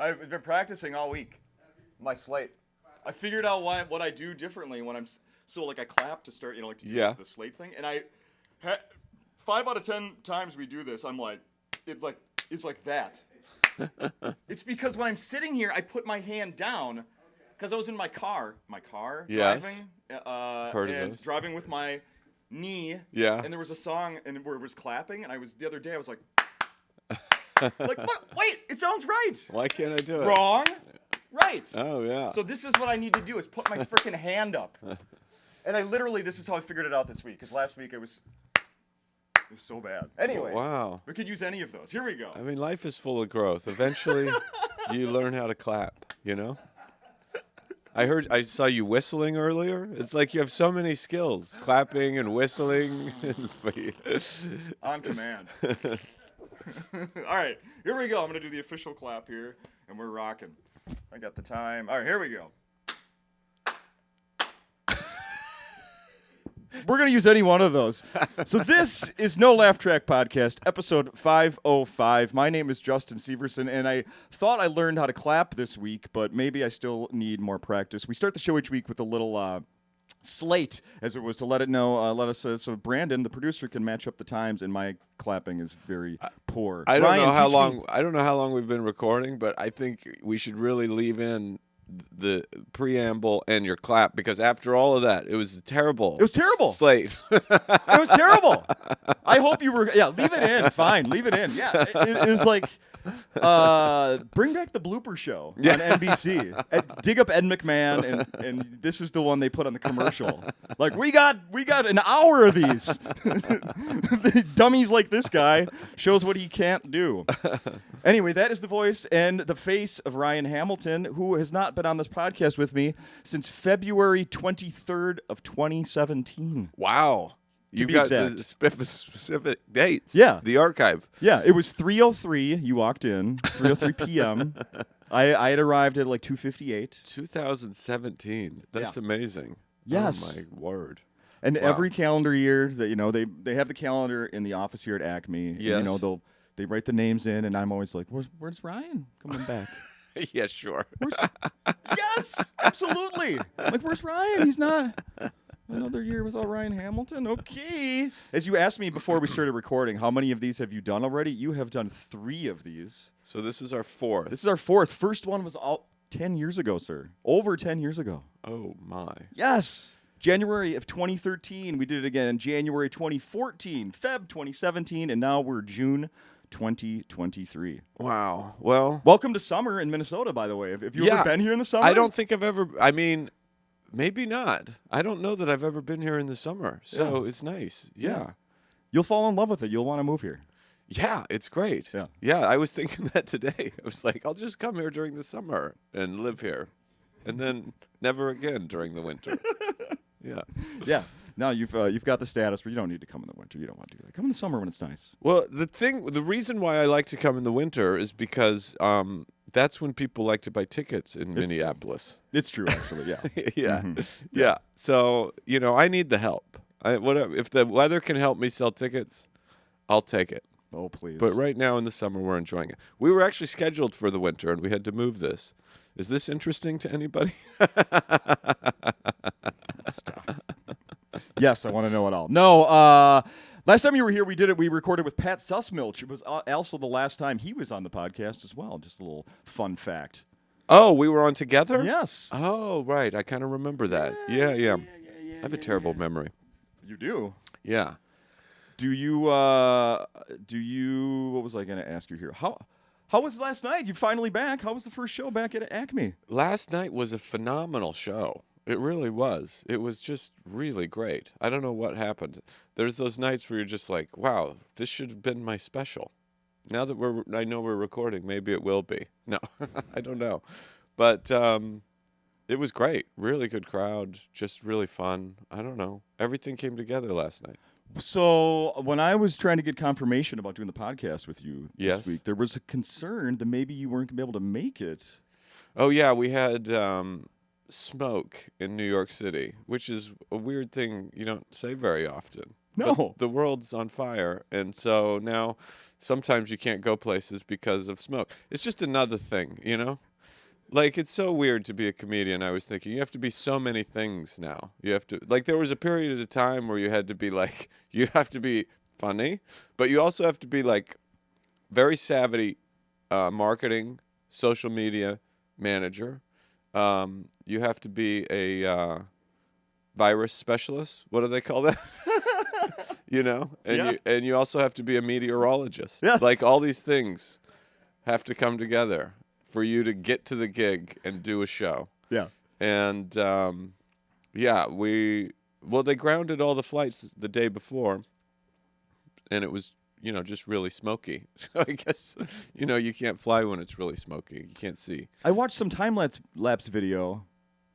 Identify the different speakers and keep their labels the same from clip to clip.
Speaker 1: I've been practicing all week. My slate. I figured out what I do differently when I'm like I clap to start, like to do the slate thing, and 5 out of 10 times we do this, I'm like, it's like that. It's because when I'm sitting here, I put my hand down because I was in my car
Speaker 2: Yes.
Speaker 1: driving, driving with my knee.
Speaker 2: Yeah.
Speaker 1: And there was a song where it was clapping, and the other day I was like, like what? Wait, it sounds right.
Speaker 2: Why can't I do it?
Speaker 1: Wrong. Right.
Speaker 2: Oh yeah.
Speaker 1: So this is what I need to do: is put my freaking hand up. And this is how I figured it out this week. Because last week it was so bad. Anyway.
Speaker 2: Wow.
Speaker 1: We could use any of those. Here we go.
Speaker 2: I mean, life is full of growth. Eventually, you learn how to clap. I saw you whistling earlier. It's like you have so many skills: clapping and whistling.
Speaker 1: On command. All right, here we go. I'm gonna do the official clap here, and we're rocking. I got the time. All right, here we go. We're going to use any one of those. So this is No Laugh Track Podcast, episode 505. My name is Justin Severson, and I thought I learned how to clap this week, but maybe I still need more practice. We start the show each week with a little slate, as it was, to let us so Brandon, the producer, can match up the times, and my clapping is very poor.
Speaker 2: I don't know how long we've been recording, but I think we should really leave in the preamble and your clap, because after all of that, it was terrible.
Speaker 1: It was terrible.
Speaker 2: Slate.
Speaker 1: It was terrible. I hope you were. Yeah, leave it in. Fine, leave it in. Yeah, it was like bring back the blooper show on NBC. Dig up Ed McMahon, and this is the one they put on the commercial. Like we got an hour of these. The dummies like this guy shows what he can't do. Anyway, that is the voice and the face of Ryan Hamilton, who has not been on this podcast with me since February 23rd of 2017.
Speaker 2: Wow. You got the specific dates.
Speaker 1: Yeah.
Speaker 2: The archive.
Speaker 1: Yeah, it was 3:03. You walked in, 3:03 p.m. I had arrived at like 2:58.
Speaker 2: 2017. That's amazing.
Speaker 1: Yes.
Speaker 2: Oh, my word.
Speaker 1: And every calendar year, that they have the calendar in the office here at Acme.
Speaker 2: Yes.
Speaker 1: And, they write the names in, and I'm always like, where's Ryan coming back?
Speaker 2: Yeah, sure.
Speaker 1: Yes, absolutely. Like, where's Ryan? He's not. Another year without Ryan Hamilton? Okay. As you asked me before we started recording, how many of these have you done already? You have done 3 of these.
Speaker 2: So this is our 4th.
Speaker 1: This is our 4th. First one was 10 years ago, sir. Over 10 years ago.
Speaker 2: Oh, my.
Speaker 1: Yes. January of 2013. We did it again in January 2014, Feb 2017, and now we're June 2023.
Speaker 2: Wow. Well,
Speaker 1: welcome to summer in Minnesota, by the way. Have you ever been here in the summer?
Speaker 2: I don't think I've ever. I mean, maybe not. I don't know that I've ever been here in the summer. So it's nice. Yeah.
Speaker 1: You'll fall in love with it. You'll want to move here.
Speaker 2: Yeah, it's great. Yeah, I was thinking that today. I was like, I'll just come here during the summer and live here, and then never again during the winter. Yeah. Now you've got the status, but you don't need to come in the winter. You don't want to do that. Come in the summer when it's nice. Well, the reason why I like to come in the winter is because that's when people like to buy tickets in Minneapolis.
Speaker 1: It's true, actually. Yeah.
Speaker 2: Yeah.
Speaker 1: Mm-hmm.
Speaker 2: Yeah. So I need the help. If the weather can help me sell tickets, I'll take it.
Speaker 1: Oh, please.
Speaker 2: But right now in the summer, we're enjoying it. We were actually scheduled for the winter, and we had to move this. Is this interesting to anybody?
Speaker 1: Stop. Yes, I want to know it all. No, last time you were here, we recorded with Pat Sussmilch. It was also the last time he was on the podcast as well. Just a little fun fact.
Speaker 2: Oh, we were on together?
Speaker 1: Yes.
Speaker 2: Oh, right. I kind of remember that. Yeah. I have a terrible memory.
Speaker 1: You do?
Speaker 2: Yeah.
Speaker 1: Do you, what was I going to ask you here? How was last night? You're finally back. How was the first show back at Acme?
Speaker 2: Last night was a phenomenal show. It really was. It was just really great. I don't know what happened. There's those nights where you're just like, wow, this should have been my special. Now that I know we're recording, maybe it will be. No, I don't know. But it was great. Really good crowd. Just really fun. I don't know. Everything came together last night.
Speaker 1: So when I was trying to get confirmation about doing the podcast with you this week, there was a concern that maybe you weren't going to be able to make it.
Speaker 2: Oh, yeah. We had smoke in New York City, which is a weird thing you don't say very often.
Speaker 1: No.
Speaker 2: But the world's on fire, and so now sometimes you can't go places because of smoke. It's just another thing, you know? Like, it's so weird to be a comedian. I was thinking, you have to be so many things now. You have to, like, there was a period of time where you had to be, like, you have to be funny, but you also have to be, like, very savvy marketing, social media manager. You have to be a virus specialist. What do they call that? You know? And you also have to be a meteorologist.
Speaker 1: Yes.
Speaker 2: Like, all these things have to come together for you to get to the gig and do a show.
Speaker 1: Yeah.
Speaker 2: And, they grounded all the flights the day before, and it was, just really smoky. So I guess, you can't fly when it's really smoky. You can't see.
Speaker 1: I watched some time-lapse video,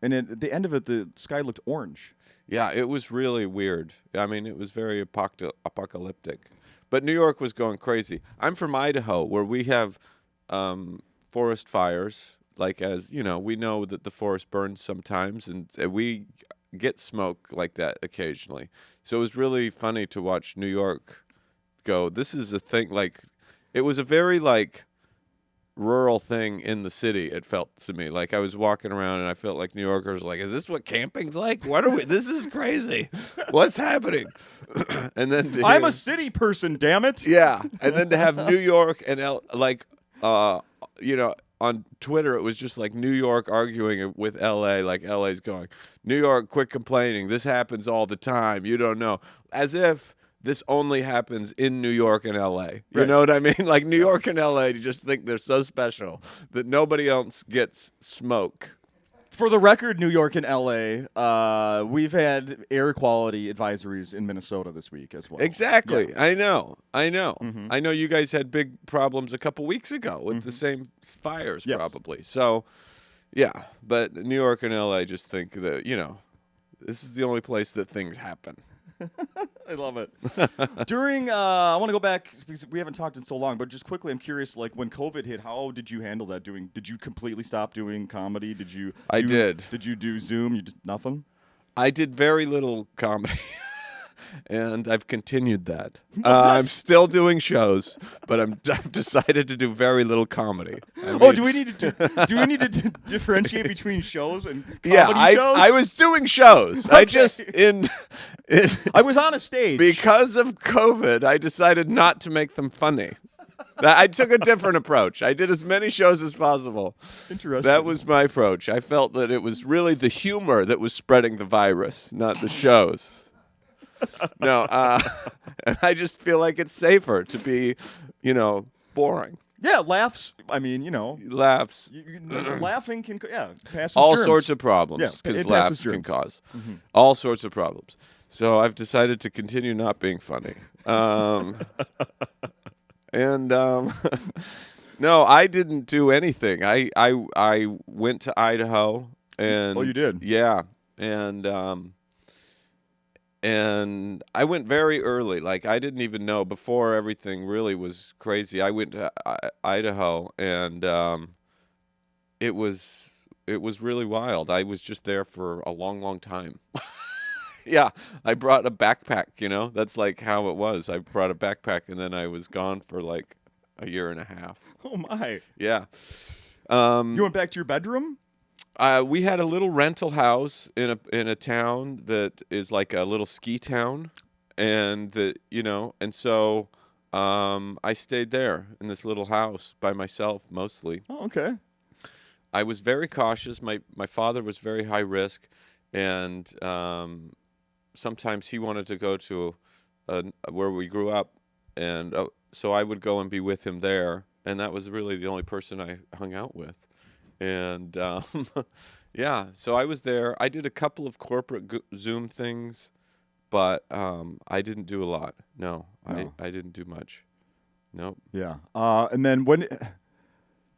Speaker 1: and at the end of it, the sky looked orange.
Speaker 2: Yeah, it was really weird. I mean, it was very apocalyptic. But New York was going crazy. I'm from Idaho, where we have forest fires. Like, as we know that the forest burns sometimes, and we get smoke like that occasionally. So it was really funny to watch New York go, this is a thing. Like, it was a very, like, rural thing in the city, it felt to me. Like, I was walking around and I felt like New Yorkers were like, is this what camping's like? What are we? This is crazy. What's happening? And then
Speaker 1: I'm a city person, damn it.
Speaker 2: Yeah. And then to have New York and on Twitter, it was just like New York arguing with LA, like LA's going, New York, quit complaining. This happens all the time. You don't know. As if this only happens in New York and LA. You know what I mean? Like, New York and LA, you just think they're so special that nobody else gets smoke.
Speaker 1: For the record, New York and LA, we've had air quality advisories in Minnesota this week as well.
Speaker 2: Exactly.
Speaker 1: Yeah.
Speaker 2: I know.
Speaker 1: Mm-hmm.
Speaker 2: I know you guys had big problems a couple weeks ago with the same fires,
Speaker 1: Yes.
Speaker 2: probably. So, yeah. But New York and LA just think that, this is the only place that things happen.
Speaker 1: I love it. During, I want to go back because we haven't talked in so long, but just quickly, I'm curious, like, when COVID hit, how did you handle that? Did you completely stop doing comedy? Did you?
Speaker 2: I did.
Speaker 1: Did you do Zoom? You just nothing?
Speaker 2: I did very little comedy, and I've continued that. I'm still doing shows, but I've decided to do very little comedy.
Speaker 1: Do we need to differentiate between shows and comedy shows?
Speaker 2: I was doing shows.
Speaker 1: Okay.
Speaker 2: I just
Speaker 1: I was on a stage
Speaker 2: because of COVID. I decided not to make them funny. I took a different approach. I did as many shows as possible.
Speaker 1: Interesting.
Speaker 2: That was my approach. I felt that it was really the humor that was spreading the virus, not the shows. No, and I just feel like it's safer to be, boring.
Speaker 1: Yeah, laughs. I mean,
Speaker 2: Laughs.
Speaker 1: Laughing can passes
Speaker 2: All
Speaker 1: germs.
Speaker 2: sorts of problems
Speaker 1: Yeah,
Speaker 2: because
Speaker 1: it
Speaker 2: laughs
Speaker 1: passes
Speaker 2: can
Speaker 1: germs.
Speaker 2: cause all sorts of problems. So I've decided to continue not being funny. No, I didn't do anything. I went to Idaho and
Speaker 1: you did?
Speaker 2: Yeah, and I went very early. Like, I didn't even know before everything really was crazy. I went to Idaho, and it was really wild. I was just there for a long, long time. Yeah, I brought a backpack, That's like how it was. I brought a backpack, and then I was gone for like a year and a half.
Speaker 1: Oh, my.
Speaker 2: Yeah.
Speaker 1: You went back to your bedroom?
Speaker 2: We had a little rental house in a town that is like a little ski town, and and so I stayed there in this little house by myself mostly.
Speaker 1: Oh, okay.
Speaker 2: I was very cautious. My father was very high risk, and sometimes he wanted to go to where we grew up, and so I would go and be with him there, and that was really the only person I hung out with. And yeah, so I was there. I did a couple of corporate Zoom things, but I didn't do a lot. No. I didn't do much. Nope.
Speaker 1: Yeah. And then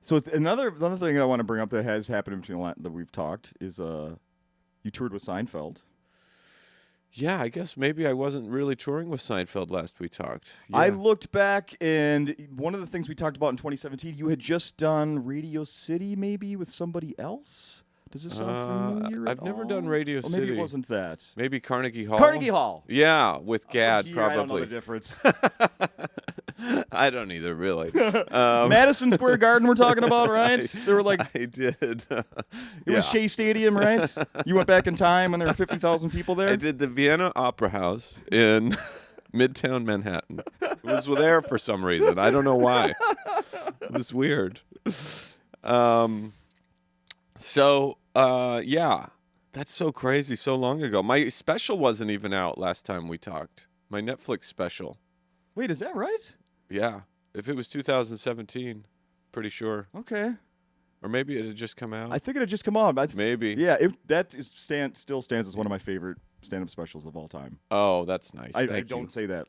Speaker 1: so it's another thing I want to bring up that has happened between that we've talked is you toured with Seinfeld.
Speaker 2: Yeah, I guess maybe I wasn't really touring with Seinfeld last we talked. Yeah.
Speaker 1: I looked back, and one of the things we talked about in 2017, you had just done Radio City maybe with somebody else? Does this sound familiar?
Speaker 2: I've never done Radio City.
Speaker 1: Maybe it wasn't that.
Speaker 2: Maybe Carnegie Hall.
Speaker 1: Carnegie Hall.
Speaker 2: Yeah, with Gad
Speaker 1: Here,
Speaker 2: probably.
Speaker 1: I don't know the difference.
Speaker 2: I don't either, really.
Speaker 1: Madison Square Garden we're talking about, right? They were like,
Speaker 2: I did.
Speaker 1: It was Shea Stadium, right? You went back in time when there were 50,000 people there?
Speaker 2: I did the Vienna Opera House in Midtown Manhattan. It was there for some reason. I don't know why. It was weird. Yeah. That's so crazy, so long ago. My special wasn't even out last time we talked. My Netflix special.
Speaker 1: Wait, is that right?
Speaker 2: Yeah. If it was 2017, pretty sure.
Speaker 1: Okay.
Speaker 2: Or maybe it had just come out.
Speaker 1: I think it had just come on.
Speaker 2: Maybe.
Speaker 1: Yeah, still stands as one of my favorite stand-up specials of all time.
Speaker 2: Oh, that's nice.
Speaker 1: I
Speaker 2: Thank
Speaker 1: don't
Speaker 2: you.
Speaker 1: say that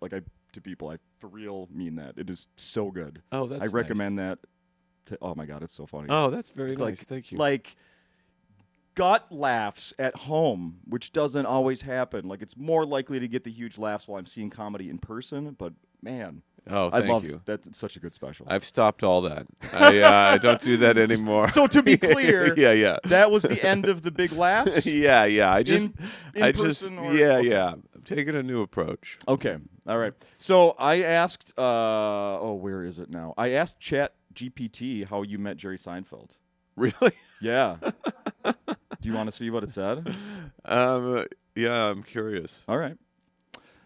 Speaker 1: to people. I for real mean that. It is so good.
Speaker 2: Oh, that's nice.
Speaker 1: I recommend that. Oh my God, it's so funny.
Speaker 2: Oh, that's very
Speaker 1: It's
Speaker 2: nice. Thank you.
Speaker 1: Like gut laughs at home, which doesn't always happen. Like it's more likely to get the huge laughs while I'm seeing comedy in person. But man,
Speaker 2: oh,
Speaker 1: I
Speaker 2: thank
Speaker 1: love
Speaker 2: you.
Speaker 1: That's such a good special.
Speaker 2: I've stopped all that. I don't do that anymore.
Speaker 1: So to be clear,
Speaker 2: yeah.
Speaker 1: that was the end of the big laughs.
Speaker 2: yeah. I
Speaker 1: in person okay.
Speaker 2: I'm taking a new approach.
Speaker 1: Okay, all right. So I asked, where is it now? I asked ChatGPT how you met Jerry Seinfeld.
Speaker 2: Really?
Speaker 1: Yeah. Do you want to see what it said?
Speaker 2: Yeah, I'm curious.
Speaker 1: All right.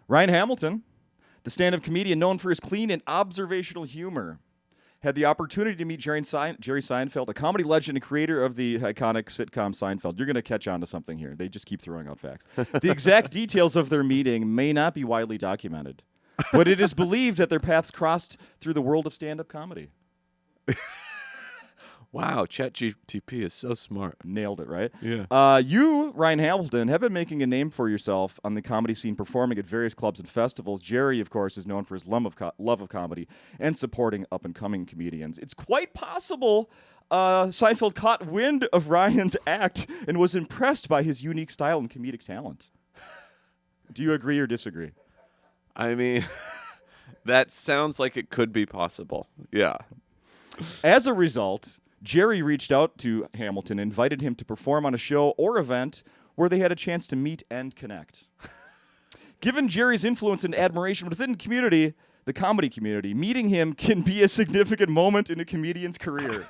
Speaker 1: Ryan Hamilton, the stand-up comedian known for his clean and observational humor, had the opportunity to meet Jerry Seinfeld, a comedy legend and creator of the iconic sitcom Seinfeld. You're going to catch on to something here. They just keep throwing out facts. The exact details of their meeting may not be widely documented, but it is believed that their paths crossed through the world of stand-up comedy.
Speaker 2: Wow, ChatGPT is so smart.
Speaker 1: Nailed it, right?
Speaker 2: Yeah.
Speaker 1: You, Ryan Hamilton, have been making a name for yourself on the comedy scene, performing at various clubs and festivals. Jerry, of course, is known for his love of comedy and supporting up-and-coming comedians. It's quite possible Seinfeld caught wind of Ryan's act and was impressed by his unique style and comedic talent. Do you agree or disagree?
Speaker 2: I mean, that sounds like it could be possible. Yeah.
Speaker 1: As a result, Jerry reached out to Hamilton and invited him to perform on a show or event where they had a chance to meet and connect. Given Jerry's influence and admiration within the comedy community, meeting him can be a significant moment in a comedian's career.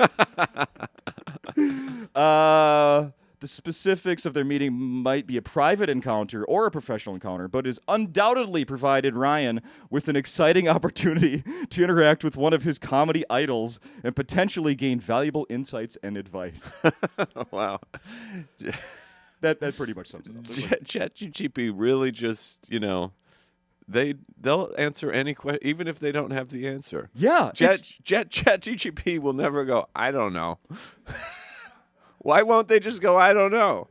Speaker 1: The specifics of their meeting might be a private encounter or a professional encounter, but has undoubtedly provided Ryan with an exciting opportunity to interact with one of his comedy idols and potentially gain valuable insights and advice.
Speaker 2: Wow.
Speaker 1: That pretty much sums it up.
Speaker 2: ChatGPT really just, they'll answer any question, even if they don't have the answer.
Speaker 1: Yeah.
Speaker 2: ChatGPT will never go, I don't know. Why won't they just go, I don't know?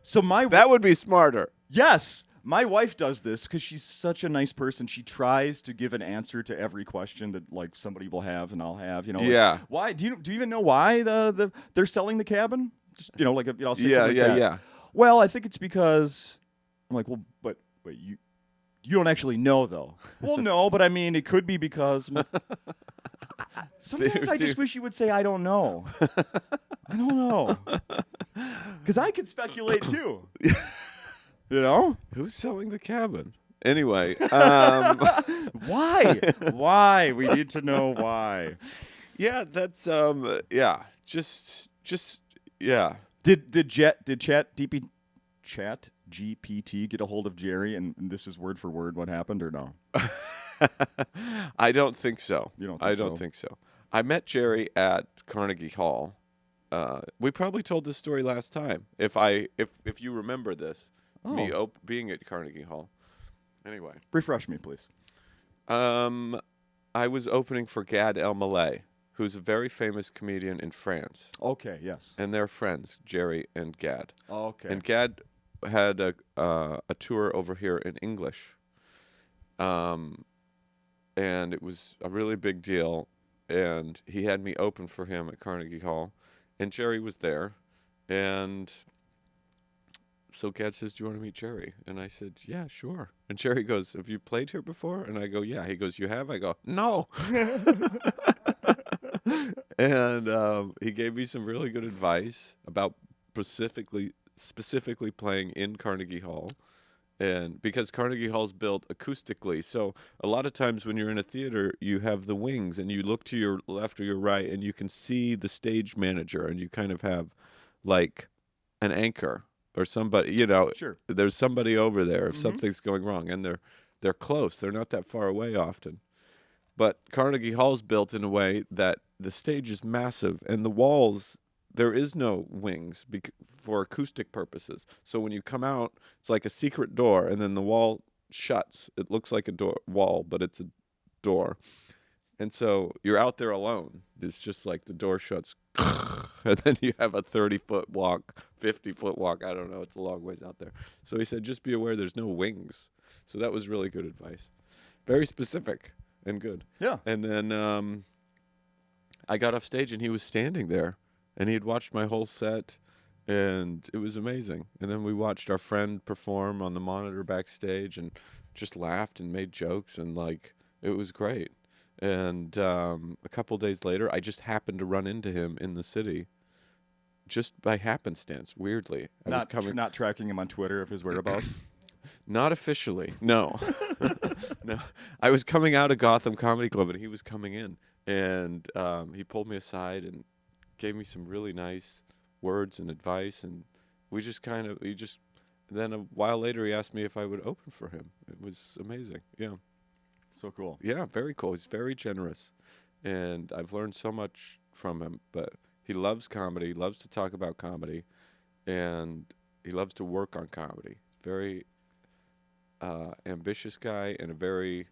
Speaker 1: So
Speaker 2: that would be smarter.
Speaker 1: Yes. My wife does this because she's such a nice person. She tries to give an answer to every question that like somebody will have and I'll have.
Speaker 2: Yeah.
Speaker 1: Like, why do you even know why they're selling the cabin? Just I'll say something like that.
Speaker 2: Yeah.
Speaker 1: Well, I think it's because I'm like, well, but you don't actually know though. Well, no, but I mean, it could be because. Sometimes I just wish you would say, I don't know. I don't know. Because I could speculate too.
Speaker 2: Who's selling the cabin? Anyway.
Speaker 1: Why? Why? We need to know why.
Speaker 2: Yeah, that's, Just, yeah.
Speaker 1: Did ChatGPT get a hold of Jerry and this is word for word what happened or no?
Speaker 2: I don't think so.
Speaker 1: You don't think
Speaker 2: I
Speaker 1: so?
Speaker 2: don't think so. I met Jerry at Carnegie Hall. We probably told this story last time. If you remember this, me being at Carnegie Hall. Anyway,
Speaker 1: refresh me, please.
Speaker 2: I was opening for Gad Elmaleh, who's a very famous comedian in France.
Speaker 1: Okay, yes.
Speaker 2: And they're friends, Jerry and Gad.
Speaker 1: Okay.
Speaker 2: And Gad had a tour over here in English. And it was a really big deal. And he had me open for him at Carnegie Hall. And Jerry was there. And so Gad says, do you want to meet Jerry? And I said, yeah, sure. And Jerry goes, have you played here before? And I go, yeah. He goes, you have? I go, no. And he gave me some really good advice about specifically playing in Carnegie Hall. And because Carnegie Hall's built acoustically, so a lot of times when you're in a theater, you have the wings and you look to your left or your right and you can see the stage manager and you kind of have like an anchor or somebody,
Speaker 1: Sure.
Speaker 2: There's somebody over there if something's going wrong, and they're close. They're not that far away often. But Carnegie Hall's built in a way that the stage is massive and the walls, there is no wings for acoustic purposes. So when you come out, it's like a secret door, and then the wall shuts. It looks like a wall, but it's a door. And so you're out there alone. It's just like the door shuts, and then you have a 30-foot walk, 50-foot walk. I don't know. It's a long ways out there. So he said, just be aware there's no wings. So that was really good advice. Very specific and good.
Speaker 1: Yeah.
Speaker 2: And then I got off stage, and he was standing there. And he had watched my whole set, and it was amazing. And then we watched our friend perform on the monitor backstage and just laughed and made jokes, and, like, it was great. And a couple days later, I just happened to run into him in the city just by happenstance, weirdly.
Speaker 1: Not tracking him on Twitter of his whereabouts?
Speaker 2: Not officially, no. No. I was coming out of Gotham Comedy Club, and he was coming in. And he pulled me aside and gave me some really nice words and advice, and then a while later he asked me if I would open for him. It was amazing. Yeah.
Speaker 1: So cool.
Speaker 2: Yeah, very cool. He's very generous, and I've learned so much from him, but he loves comedy, he loves to talk about comedy, and he loves to work on comedy. Very ambitious guy and a very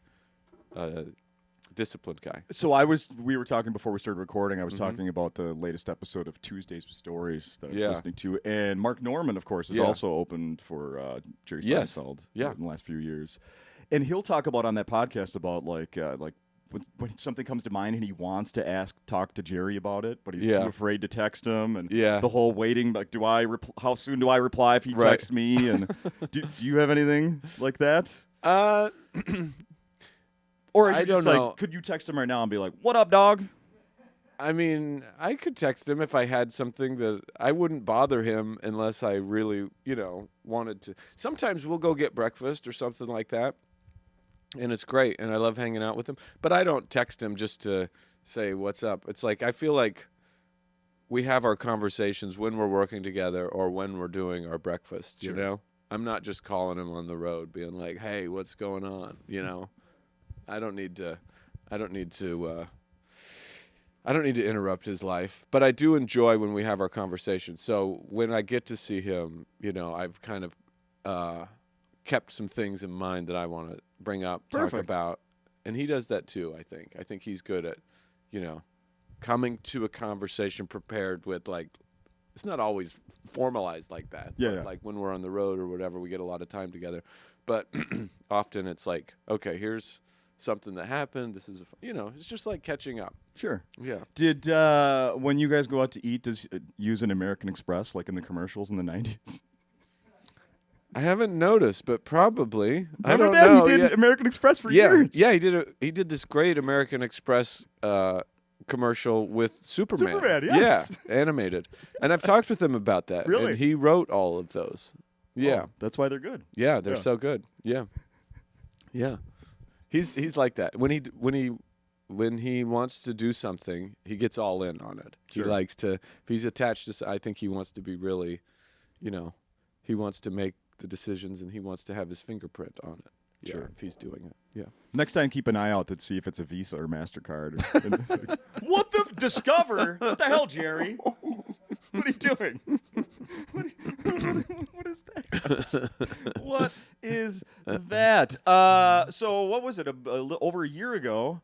Speaker 2: disciplined guy.
Speaker 1: So we were talking before we started recording. I was talking about the latest episode of Tuesdays with Stories that I was listening to, and Mark Norman, of course, has also opened for Jerry Seinfeld in the last few years, and he'll talk about on that podcast about like when something comes to mind and he wants to talk to Jerry about it, but he's too afraid to text him, and the whole waiting, like, how soon do I reply if he texts me, and do you have anything like that? Or I don't know. Like, could you text him right now and be like, "What up, dog?"
Speaker 2: I mean, I could text him if I had something that I wouldn't bother him unless I really, wanted to. Sometimes we'll go get breakfast or something like that, and it's great, and I love hanging out with him. But I don't text him just to say what's up. It's like I feel like we have our conversations when we're working together or when we're doing our breakfast.
Speaker 1: Sure.
Speaker 2: You know, I'm not just calling him on the road, being like, "Hey, what's going on?" I don't need to interrupt his life, but I do enjoy when we have our conversations. So when I get to see him, I've kind of kept some things in mind that I want to bring up, talk about, and he does that too. I think he's good at, coming to a conversation prepared with, like, it's not always formalized like that.
Speaker 1: Yeah.
Speaker 2: Like when we're on the road or whatever, we get a lot of time together, but often it's like, okay, here's something that happened. This is, it's just like catching up.
Speaker 1: Sure.
Speaker 2: Yeah.
Speaker 1: Did when you guys go out to eat, does use an American Express like in the commercials in the 90s?
Speaker 2: I haven't noticed, but probably.
Speaker 1: Remember
Speaker 2: I don't
Speaker 1: that?
Speaker 2: know.
Speaker 1: He did American Express for years.
Speaker 2: Yeah, he did this great American Express commercial with Superman.
Speaker 1: Superman, yes.
Speaker 2: Yeah, animated. And I've talked with him about that.
Speaker 1: Really?
Speaker 2: And he wrote all of those. Yeah.
Speaker 1: Oh, that's why they're good.
Speaker 2: Yeah, they're so good. Yeah. Yeah. He's like that. When he wants to do something, he gets all in on it.
Speaker 1: Sure.
Speaker 2: He likes to. If he's attached to, I think he wants to be really, he wants to make the decisions and he wants to have his fingerprint on it. Yeah,
Speaker 1: Sure.
Speaker 2: if he's doing it. Yeah.
Speaker 1: Next time, keep an eye out to see if it's a Visa or MasterCard. What the Discover? What the hell, Jerry? What are you doing? What is that? What is that? So what was it? Over a year ago.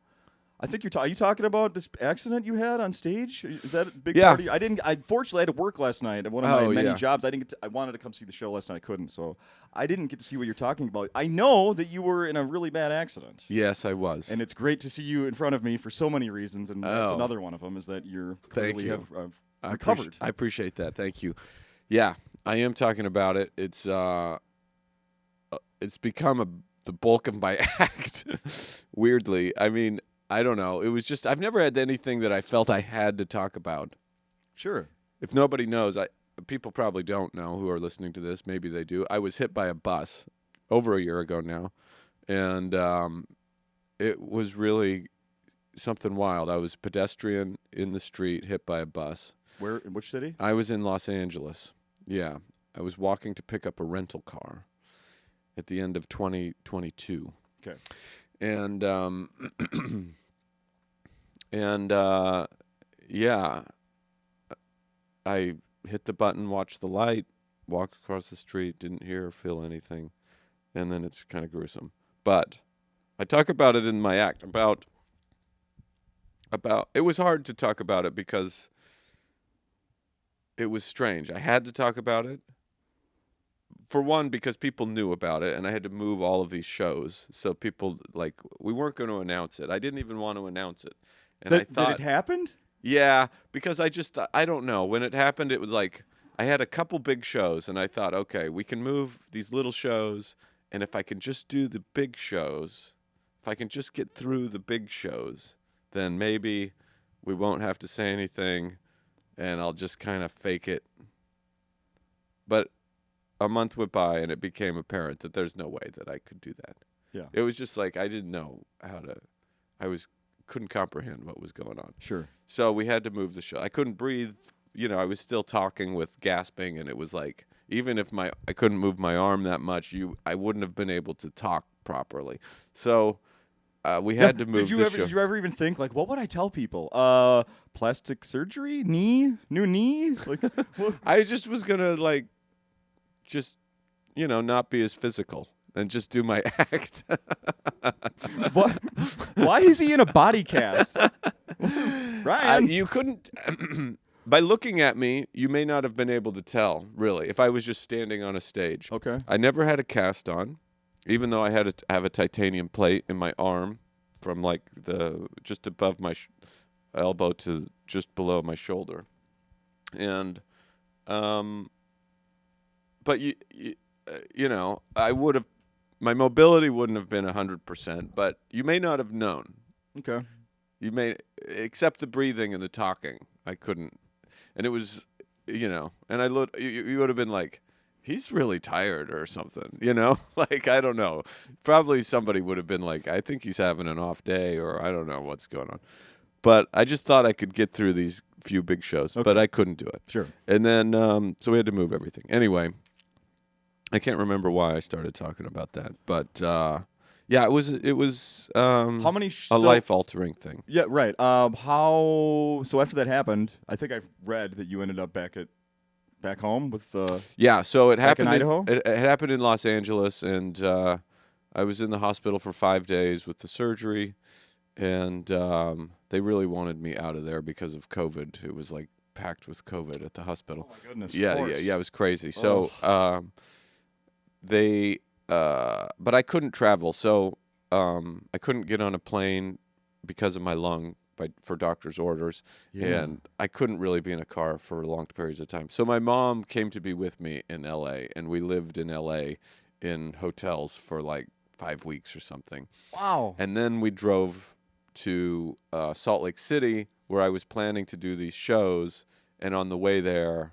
Speaker 1: I think are you talking about this accident you had on stage? Is that a big part of you? I fortunately had to work last night at one of my many jobs. I wanted to come see the show last night. I couldn't, so I didn't get to see what you're talking about. I know that you were in a really bad accident.
Speaker 2: Yes, I was.
Speaker 1: And it's great to see you in front of me for so many reasons, and that's another one of them, is that you're clearly have recovered.
Speaker 2: I appreciate that. Thank you. Yeah, I am talking about it. It's become the bulk of my act, weirdly. I mean, I don't know. It was just, I've never had anything that I felt I had to talk about.
Speaker 1: Sure.
Speaker 2: If nobody knows, people probably don't know who are listening to this. Maybe they do. I was hit by a bus over a year ago now, and it was really something wild. I was a pedestrian in the street, hit by a bus.
Speaker 1: Where? In which city?
Speaker 2: I was in Los Angeles. Yeah, I was walking to pick up a rental car at the end of 2022.
Speaker 1: Okay.
Speaker 2: And yeah, I hit the button, watched the light, walked across the street, didn't hear or feel anything, and then it's kind of gruesome. But I talk about it in my act. About it was hard to talk about it because it was strange. I had to talk about it. For one, because people knew about it, and I had to move all of these shows, so people we weren't going to announce it. I didn't even want to announce it, and I thought
Speaker 1: that it happened.
Speaker 2: Yeah, because I don't know when it happened. It was like I had a couple big shows, and I thought, okay, we can move these little shows, and if I can just do the big shows, if I can just get through the big shows, then maybe we won't have to say anything, and I'll just kind of fake it. But a month went by, and it became apparent that there's no way that I could do that.
Speaker 1: Yeah.
Speaker 2: It was just like I didn't know how to. Couldn't comprehend what was going on.
Speaker 1: Sure.
Speaker 2: So we had to move the show. I couldn't breathe. I was still talking with gasping, and it was like even if I couldn't move my arm that much, I wouldn't have been able to talk properly. So we had to move the show.
Speaker 1: Did you ever even think what would I tell people? Plastic surgery, new knee.
Speaker 2: I just was gonna not be as physical and just do my act.
Speaker 1: What? Why is he in a body cast? Ryan,
Speaker 2: you couldn't. By looking at me, you may not have been able to tell, really, if I was just standing on a stage.
Speaker 1: Okay.
Speaker 2: I never had a cast on, even though I had to have a titanium plate in my arm from just above my elbow to just below my shoulder. And, but I would have, my mobility wouldn't have been 100%, but you may not have known.
Speaker 1: Okay.
Speaker 2: You may, except the breathing and the talking, I couldn't. And it was, and I looked, you would have been like, he's really tired or something, I don't know. Probably somebody would have been like, I think he's having an off day, or I don't know what's going on. But I just thought I could get through these few big shows, but I couldn't do it.
Speaker 1: Sure.
Speaker 2: And then, so we had to move everything. Anyway, I can't remember why I started talking about that, but yeah, it was
Speaker 1: how many
Speaker 2: a life-altering thing.
Speaker 1: Yeah, right. So after that happened, I think I've read that you ended up back home with
Speaker 2: yeah. So it happened
Speaker 1: in Idaho.
Speaker 2: It happened in Los Angeles, and I was in the hospital for 5 days with the surgery, and they really wanted me out of there because of COVID. It was packed with COVID at the hospital.
Speaker 1: Oh my goodness.
Speaker 2: Yeah, it was crazy. So but I couldn't travel, so I couldn't get on a plane because of my lung for doctor's orders, and I couldn't really be in a car for long periods of time. So my mom came to be with me in L.A., and we lived in L.A. in hotels for 5 weeks or something.
Speaker 1: Wow.
Speaker 2: And then we drove to Salt Lake City, where I was planning to do these shows, and on the way there,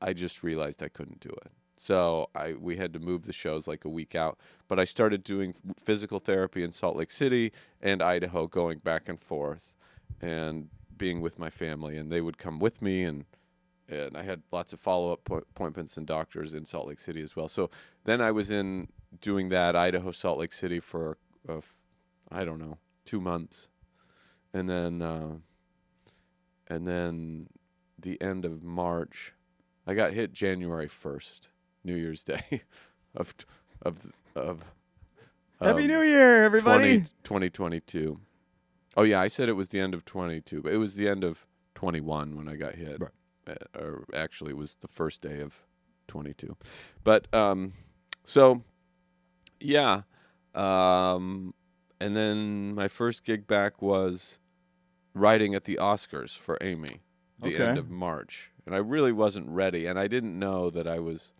Speaker 2: I just realized I couldn't do it. So we had to move the shows a week out. But I started doing physical therapy in Salt Lake City and Idaho, going back and forth and being with my family. And they would come with me, and I had lots of follow-up appointments and doctors in Salt Lake City as well. So then I was doing that Idaho, Salt Lake City for, 2 months. And then the end of March, I got hit January 1st. New Year's Day of
Speaker 1: Happy New Year, everybody.
Speaker 2: 2022. Oh yeah, I said it was the end of 22, but it was the end of 21 when I got hit. Right. Or actually, it was the first day of 22. But so yeah, and then my first gig back was writing at the Oscars for Amy, the end of March, and I really wasn't ready, and I didn't know that I was.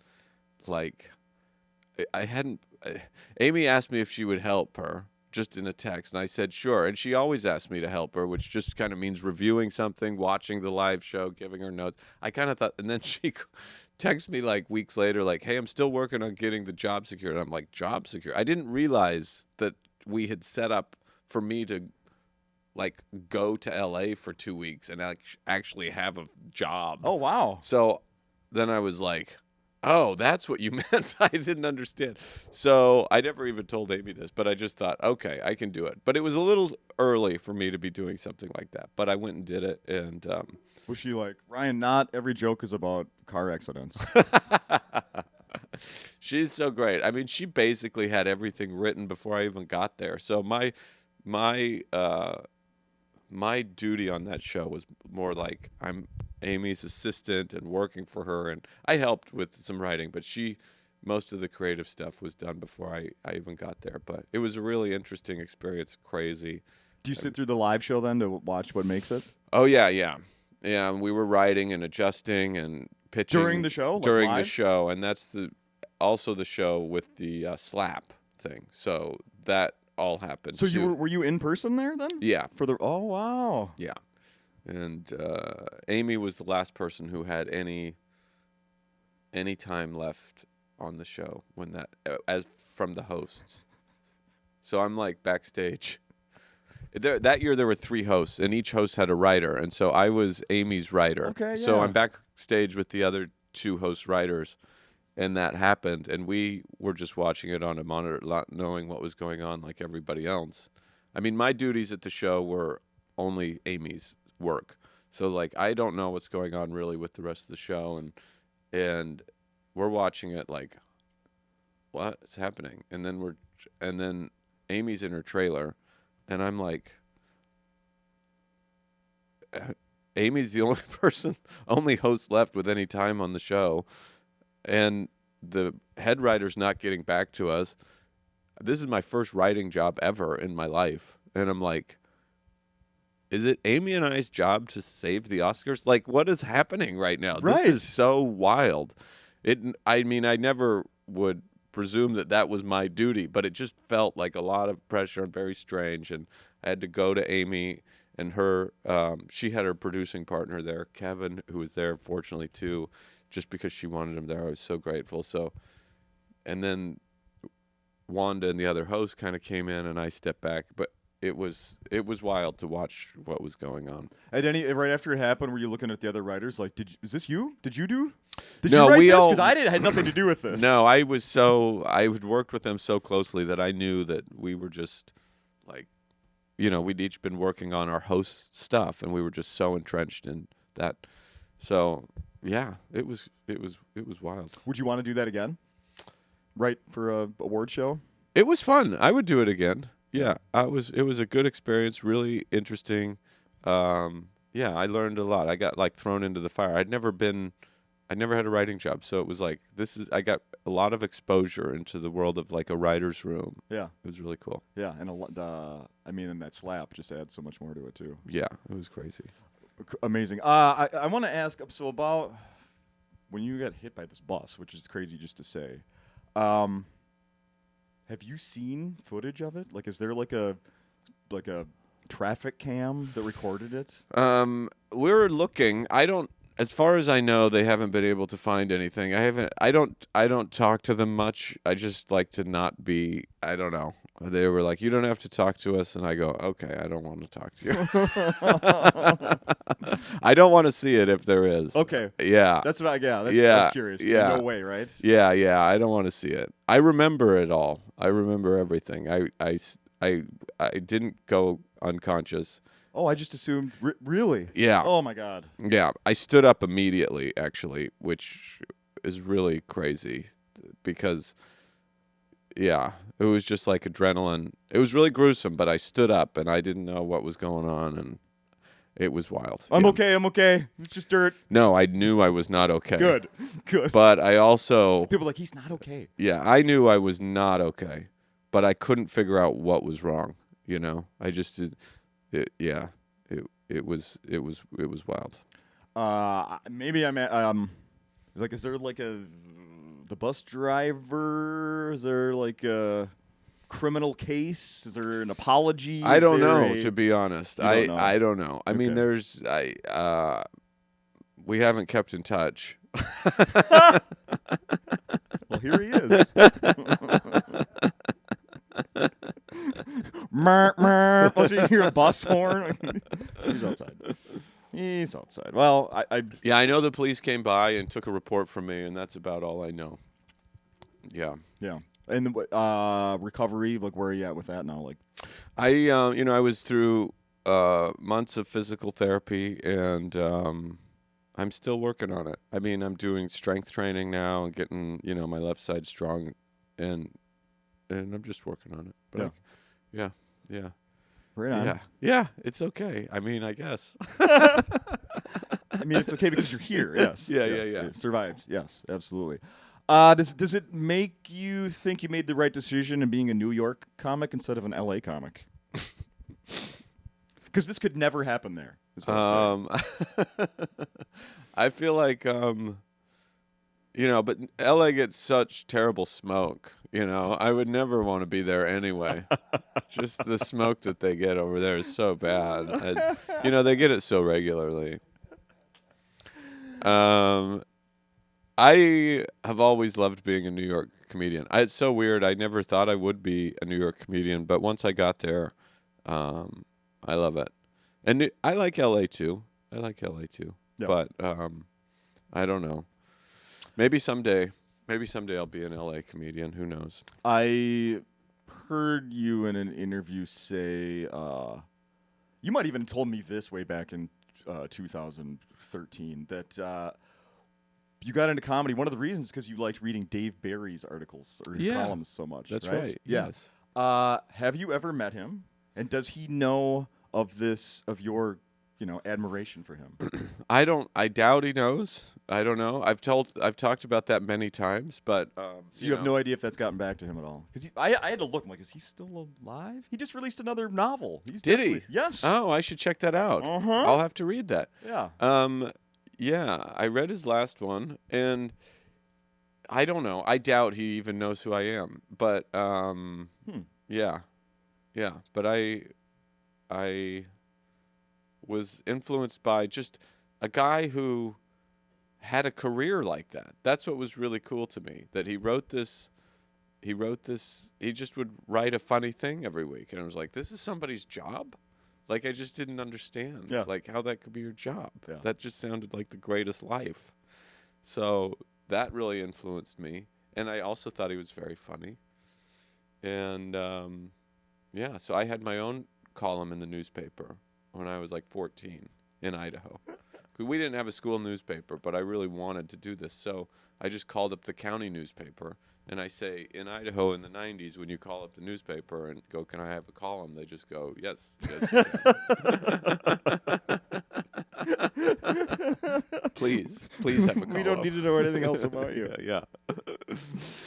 Speaker 2: Amy asked me if she would help her just in a text. And I said, sure. And she always asked me to help her, which just kind of means reviewing something, watching the live show, giving her notes. I kind of thought, and then she texted me like weeks later, like, hey, I'm still working on getting the job secured. And I'm like, job secure? I didn't realize that we had set up for me to like go to LA for 2 weeks and actually have a job.
Speaker 1: Oh, wow.
Speaker 2: So then I was like, oh, that's what you meant. I didn't understand. So I never even told Amy this, but I just thought, okay, I can do it. But it was a little early for me to be doing something like that. But I went and did it. And
Speaker 1: was she like, Ryan, not every joke is about car accidents?
Speaker 2: She's so great. I mean, she basically had everything written before I even got there. So my duty on that show was more like I'm Amy's assistant and working for her, and I helped with some writing, but most of the creative stuff was done before I even got there. But it was a really interesting experience, crazy.
Speaker 1: Do you sit through the live show then to watch what makes it?
Speaker 2: Oh, yeah. We were writing and adjusting and pitching.
Speaker 1: During the show?
Speaker 2: During
Speaker 1: like
Speaker 2: the show, and that's also the show with the slap thing. So that all happened.
Speaker 1: So were you in person there then?
Speaker 2: Yeah.
Speaker 1: Oh, wow.
Speaker 2: Yeah. And Amy was the last person who had any time left on the show when as from the hosts. So I'm like backstage. That year there were 3 hosts, and each host had a writer, and so I was Amy's writer.
Speaker 1: Okay, yeah.
Speaker 2: So I'm backstage with the other 2 host writers, and that happened, and we were just watching it on a monitor, not knowing what was going on like everybody else. I mean, my duties at the show were only Amy's work. So like I don't know what's going on really with the rest of the show, and we're watching it like what's happening? And then Amy's in her trailer, and I'm like, Amy's the only host left with any time on the show, and the head writer's not getting back to us. This is my first writing job ever in my life, and I'm like, is it Amy and I's job to save the Oscars? Like, what is happening right now?
Speaker 1: Right.
Speaker 2: This is so wild. I mean, I never would presume that was my duty, but it just felt like a lot of pressure and very strange. And I had to go to Amy and her. She had her producing partner there, Kevin, who was there, fortunately, too, just because she wanted him there. I was so grateful. So, and then Wanda and the other host kind of came in, and I stepped back. But it was wild to watch what was going on.
Speaker 1: Right after it happened, were you looking at the other writers like, is this you? Did you do? Did
Speaker 2: no,
Speaker 1: you write
Speaker 2: we
Speaker 1: this?
Speaker 2: all
Speaker 1: Because I had nothing to do with this.
Speaker 2: No, I had worked with them so closely that I knew that we were just like, we'd each been working on our host stuff, and we were just so entrenched in that. So yeah, it was wild.
Speaker 1: Would you want to do that again? Right, for a award show?
Speaker 2: It was fun. I would do it again. Yeah, it was a good experience, really interesting. Yeah, I learned a lot. I got like thrown into the fire. I'd never had a writing job, so it was like I got a lot of exposure into the world of like a writer's room.
Speaker 1: Yeah,
Speaker 2: it was really cool.
Speaker 1: Yeah, and and that slap just adds so much more to it too.
Speaker 2: Yeah, it was crazy.
Speaker 1: Amazing. I want to ask about when you got hit by this bus, which is crazy just to say. Have you seen footage of it? Like, is there like a traffic cam that recorded it?
Speaker 2: We're looking. As far as I know, they haven't been able to find anything. I don't talk to them much. I just like to not be. I don't know. They were like, you don't have to talk to us, and I go, okay, I don't want to talk to you. I don't want to see it if there is.
Speaker 1: Okay.
Speaker 2: Yeah.
Speaker 1: That's what I was curious.
Speaker 2: Yeah.
Speaker 1: No way, right?
Speaker 2: Yeah. I don't want to see it. I remember it all. I remember everything. I didn't go unconscious.
Speaker 1: Oh, I just assumed. Really?
Speaker 2: Yeah.
Speaker 1: Oh my God.
Speaker 2: Yeah, I stood up immediately, actually, which is really crazy because, yeah, it was just like adrenaline. It was really gruesome, but I stood up and I didn't know what was going on, and it was wild.
Speaker 1: I'm okay. It's just dirt.
Speaker 2: No, I knew I was not okay.
Speaker 1: Good.
Speaker 2: But I also...
Speaker 1: People are like, he's not okay.
Speaker 2: Yeah, I knew I was not okay, but I couldn't figure out what was wrong, I just did... It was wild.
Speaker 1: Maybe I'm is there like the bus driver? Is there like criminal case? Is there an apology?
Speaker 2: I don't know, to be honest.
Speaker 1: Don't know.
Speaker 2: I don't know. I mean, we haven't kept in touch.
Speaker 1: Well, here he is. Let's hear a bus horn. He's outside. Well,
Speaker 2: Yeah, I know the police came by and took a report from me, and that's about all I know. Yeah.
Speaker 1: Yeah. And recovery, like, where are you at with that now? Like,
Speaker 2: I was through months of physical therapy, and I'm still working on it. I mean, I'm doing strength training now and getting, my left side strong, and I'm just working on it. But yeah.
Speaker 1: Right on.
Speaker 2: Yeah, it's okay. I mean, I guess.
Speaker 1: I mean, it's okay because you're here. Yes.
Speaker 2: Yeah.
Speaker 1: You survived. Yes, absolutely. Does it make you think you made the right decision in being a New York comic instead of an LA comic? Because this could never happen there. Is what I'm saying.
Speaker 2: I feel like, but LA gets such terrible smoke. I would never want to be there anyway. Just the smoke that they get over there is so bad. They get it so regularly. I have always loved being a New York comedian. It's so weird. I never thought I would be a New York comedian, but once I got there, I love it. And I like LA too.
Speaker 1: Yeah.
Speaker 2: But I don't know. Maybe someday I'll be an LA comedian. Who knows?
Speaker 1: I heard you in an interview say, you might even told me this way back in 2013, that you got into comedy. One of the reasons is because you liked reading Dave Barry's articles or columns so much.
Speaker 2: That's
Speaker 1: right.
Speaker 2: Yeah.
Speaker 1: Yes. Have you ever met him? And does he know of your admiration for him?
Speaker 2: I doubt he knows. I don't know. I've talked about that many times, but
Speaker 1: so you have no idea if that's gotten back to him at all? Because I had to look. I'm like, is he still alive? He just released another novel.
Speaker 2: Did he?
Speaker 1: Yes.
Speaker 2: Oh, I should check that out. I'll have to read that.
Speaker 1: Yeah.
Speaker 2: Yeah, I read his last one, and I don't know. I doubt he even knows who I am. But yeah. But I was influenced by just a guy who had a career like that. That's what was really cool to me, that he wrote this, he just would write a funny thing every week. And I was like, this is somebody's job? Like, I just didn't understand, like, how that could be your job. Yeah. That just sounded like the greatest life. So that really influenced me. And I also thought he was very funny. And, so I had my own column in the newspaper when I was like 14 in Idaho. We didn't have a school newspaper, but I really wanted to do this. So I just called up the county newspaper, and I say, in Idaho in the 90s, when you call up the newspaper and go, can I have a column? They just go, yes, you can. Please have a column.
Speaker 1: We don't need to know anything else about you.
Speaker 2: Yeah.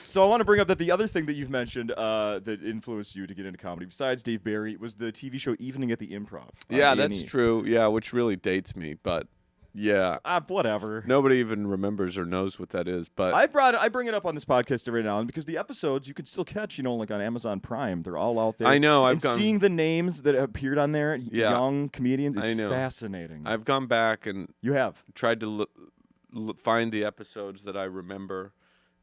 Speaker 1: So I want to bring up that the other thing that you've mentioned that influenced you to get into comedy, besides Dave Barry, was the TV show Evening at the Improv.
Speaker 2: Yeah, that's true. Yeah, which really dates me, but yeah.
Speaker 1: Whatever.
Speaker 2: Nobody even remembers or knows what that is, but
Speaker 1: I bring it up on this podcast every now and then because the episodes you can still catch, like on Amazon Prime. They're all out there.
Speaker 2: I know.
Speaker 1: Seeing the names that appeared on there, young comedians, is fascinating.
Speaker 2: I've gone back and
Speaker 1: you have
Speaker 2: tried to find the episodes that I remember.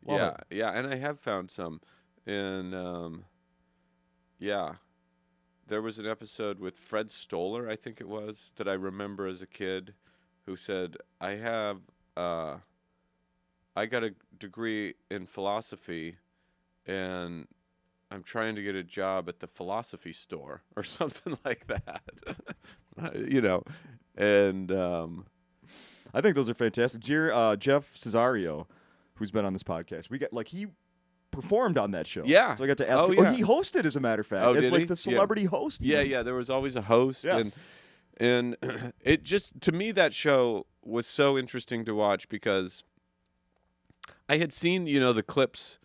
Speaker 1: Love it.
Speaker 2: And I have found some. And there was an episode with Fred Stoller, I think it was, that I remember as a kid, who said, I got a degree in philosophy, and I'm trying to get a job at the philosophy store or something like that. And
Speaker 1: I think those are fantastic. Jeff Cesario, who's been on this podcast, he performed on that show.
Speaker 2: Yeah.
Speaker 1: So I got to ask him.
Speaker 2: Yeah.
Speaker 1: He hosted, as a matter of fact, as like the celebrity host.
Speaker 2: Yeah, there was always a host.
Speaker 1: Yes.
Speaker 2: And it just, to me, that show was so interesting to watch because I had seen, the clips.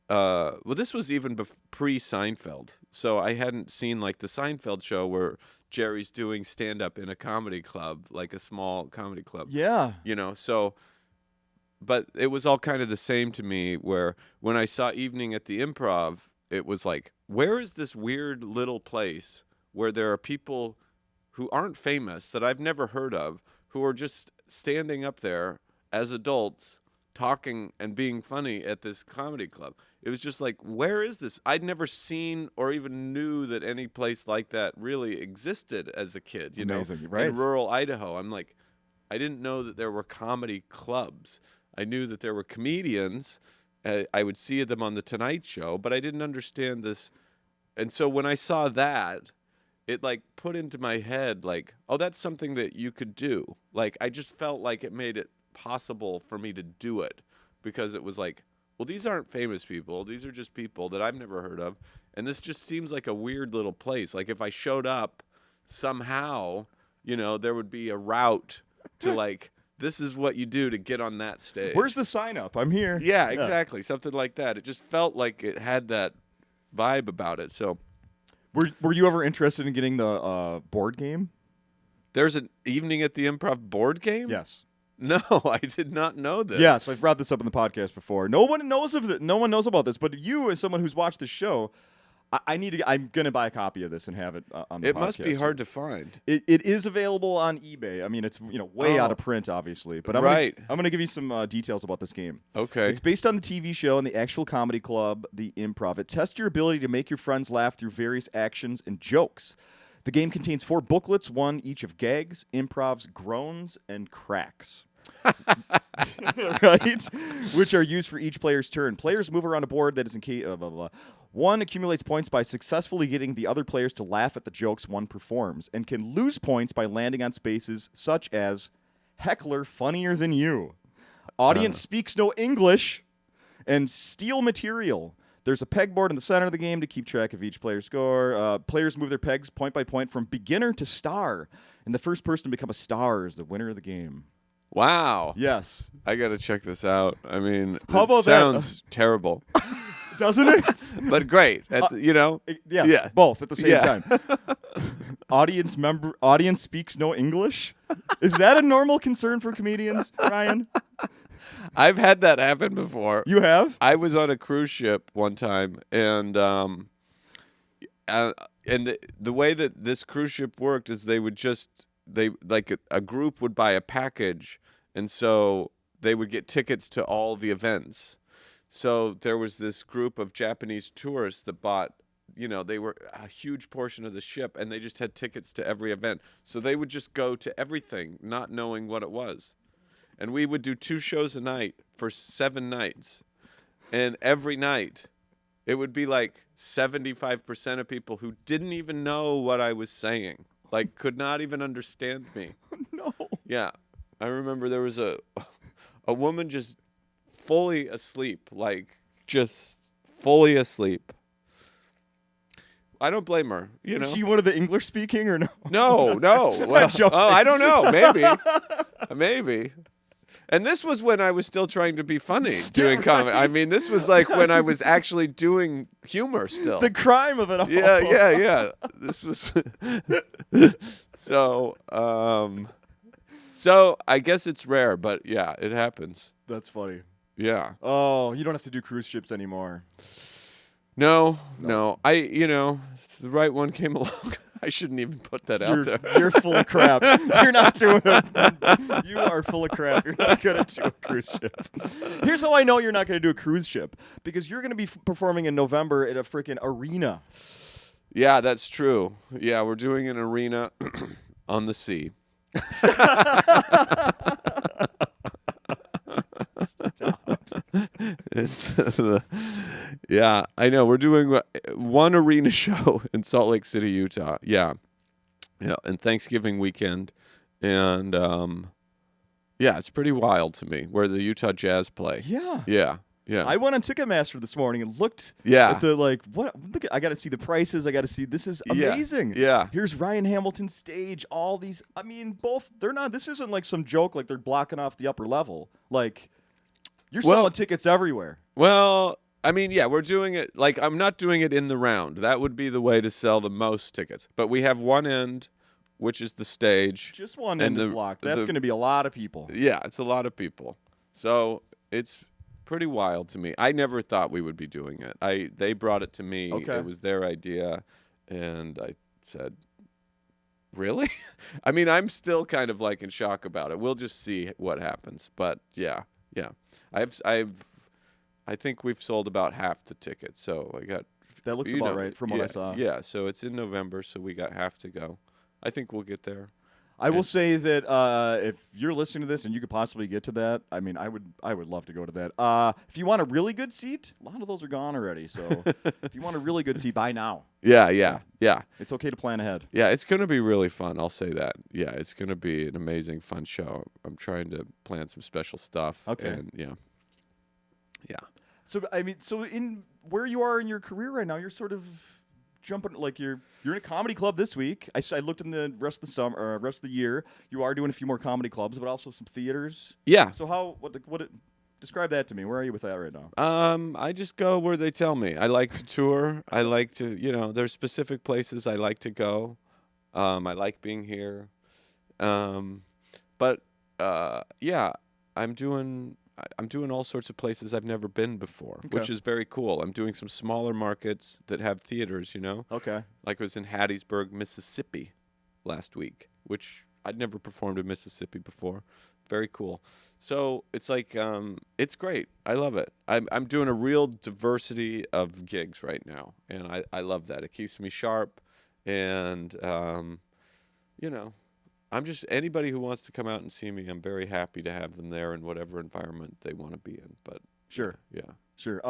Speaker 2: This was even pre-Seinfeld. So I hadn't seen, like, the Seinfeld show where Jerry's doing stand-up in a comedy club, like a small comedy club.
Speaker 1: Yeah.
Speaker 2: But it was all kind of the same to me, where when I saw Evening at the Improv, it was like, where is this weird little place where there are people who aren't famous that I've never heard of, who are just standing up there as adults talking and being funny at this comedy club. It was just like, where is this? I'd never seen or even knew that any place like that really existed as a kid,
Speaker 1: Amazing, right?
Speaker 2: In rural Idaho. I'm like, I didn't know that there were comedy clubs. I knew that there were comedians. I would see them on The Tonight Show, but I didn't understand this. And so when I saw that, it like put into my head like, oh, that's something that you could do. Like, I just felt like it made it possible for me to do it, because it was like, well, these aren't famous people. These are just people that I've never heard of. And this just seems like a weird little place. Like if I showed up somehow, there would be a route to like, this is what you do to get on that stage.
Speaker 1: Where's the sign up? I'm here.
Speaker 2: Yeah, exactly. Something like that. It just felt like it had that vibe about it. So
Speaker 1: were you ever interested in getting the board game?
Speaker 2: There's an evening at the Improv board game?
Speaker 1: Yes.
Speaker 2: No, I did not know this.
Speaker 1: Yes, I've brought this up in the podcast before. No one knows about this, but you, as someone who's watched the show, I'm gonna buy a copy of this and have it on the podcast.
Speaker 2: It must be hard to find.
Speaker 1: It is available on eBay. I mean, it's way out of print, obviously. But I'm gonna give you some details about this game.
Speaker 2: Okay.
Speaker 1: It's based on the TV show and the actual comedy club, the Improv. It tests your ability to make your friends laugh through various actions and jokes. The game contains 4 booklets, one each of gags, improvs, groans, and cracks. Right? Which are used for each player's turn. Players move around a board that is in case. One accumulates points by successfully getting the other players to laugh at the jokes one performs, and can lose points by landing on spaces such as heckler funnier than you, audience speaks no English, and steal material. There's a pegboard in the center of the game to keep track of each player's score. Players move their pegs point by point from beginner to star, and the first person to become a star is the winner of the game.
Speaker 2: Wow.
Speaker 1: Yes.
Speaker 2: I got to check this out. I mean,
Speaker 1: How about
Speaker 2: sounds terrible.
Speaker 1: Doesn't it?
Speaker 2: But great.
Speaker 1: Yeah, both at the same time. Audience speaks no English? Is that a normal concern for comedians, Ryan?
Speaker 2: I've had that happen before.
Speaker 1: You have?
Speaker 2: I was on a cruise ship one time, and the way that this cruise ship worked is a group would buy a package, and so they would get tickets to all the events. So there was this group of Japanese tourists that bought, they were a huge portion of the ship, and they just had tickets to every event. So they would just go to everything, not knowing what it was. And we would do 2 shows a night for 7 nights. And every night, it would be like 75% of people who didn't even know what I was saying, like could not even understand me.
Speaker 1: No.
Speaker 2: Yeah. I remember there was a woman just fully asleep, like just fully asleep. I don't blame her,
Speaker 1: Is she one of the English speaking or no?
Speaker 2: No. Well, I don't know. Maybe. And this was when I was still trying to be funny doing comedy. I mean, this was like when I was actually doing humor still.
Speaker 1: The crime of it all.
Speaker 2: Yeah. This was so I guess it's rare, but yeah, it happens.
Speaker 1: That's funny.
Speaker 2: Yeah.
Speaker 1: Oh, you don't have to do cruise ships anymore.
Speaker 2: No. The right one came along. I shouldn't even put that out there.
Speaker 1: You're full of crap. You're not doing it. You are full of crap. You're not going to do a cruise ship. Here's how I know you're not going to do a cruise ship. Because you're going to be performing in November at a freaking arena.
Speaker 2: Yeah, that's true. Yeah, we're doing an arena on the sea. Yeah, I know. We're doing one arena show in Salt Lake City, Utah. Yeah, and Thanksgiving weekend, and it's pretty wild to me where the Utah Jazz play. Yeah.
Speaker 1: I went on Ticketmaster this morning and looked
Speaker 2: at
Speaker 1: the what? Look, I got to see the prices. I got to see. This is amazing.
Speaker 2: Yeah.
Speaker 1: Here's Ryan Hamilton's stage. All these. I mean, both. They're not. This isn't like some joke. Like they're blocking off the upper level. Like you're selling tickets everywhere.
Speaker 2: Well, I mean, yeah, we're doing it. Like I'm not doing it in the round. That would be the way to sell the most tickets. But we have one end, which is the stage.
Speaker 1: Just one end is blocked. That's going to be a lot of people.
Speaker 2: Yeah, it's a lot of people. So it's pretty wild to me. I never thought we would be doing it. They brought it to me.
Speaker 1: Okay.
Speaker 2: It was their idea, and I said, "Really?" I mean, I'm still kind of like in shock about it. We'll just see what happens. But yeah. I think we've sold about half the tickets, so I got.
Speaker 1: That looks about right from what I saw.
Speaker 2: Yeah, so it's in November, so we got half to go. I think we'll get there.
Speaker 1: I will say that if you're listening to this and you could possibly get to that, I mean, I would love to go to that. If you want a really good seat, a lot of those are gone already. So if you want a really good seat, buy now.
Speaker 2: Yeah.
Speaker 1: It's okay to plan ahead.
Speaker 2: Yeah, it's going to be really fun. I'll say that. Yeah, it's going to be an amazing, fun show. I'm trying to plan some special stuff.
Speaker 1: Okay.
Speaker 2: And yeah.
Speaker 1: So in where you are in your career right now, you're sort of jumping like you're in a comedy club this week. I looked in the rest of the summer, rest of the year. You are doing a few more comedy clubs, but also some theaters.
Speaker 2: Yeah.
Speaker 1: So describe that to me. Where are you with that right now?
Speaker 2: I just go where they tell me. I like to tour. I like to, there's specific places I like to go. I like being here. But yeah, I'm doing all sorts of places I've never been before, which is very cool. I'm doing some smaller markets that have theaters,
Speaker 1: Okay.
Speaker 2: Like I was in Hattiesburg, Mississippi last week, which I'd never performed in Mississippi before. Very cool. So it's like, it's great. I love it. I'm doing a real diversity of gigs right now, and I love that. It keeps me sharp, and, I'm just anybody who wants to come out and see me. I'm very happy to have them there in whatever environment they want to be in. But
Speaker 1: sure.
Speaker 2: Sure.